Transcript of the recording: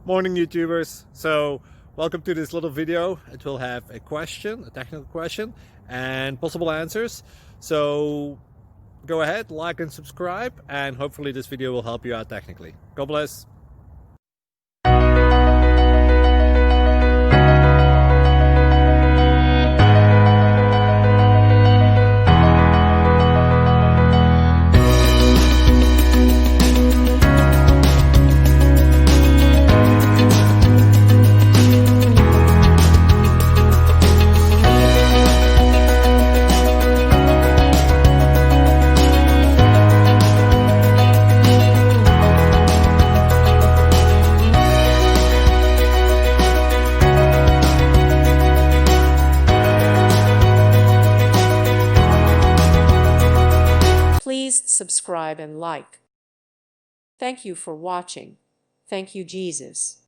Morning YouTubers. So welcome to this little video. It will have a question, a technical question, and possible answers. So go ahead, like and subscribe, and hopefully this video will help you out technically. God bless. Please subscribe and like. Thank you for watching. Thank you, Jesus.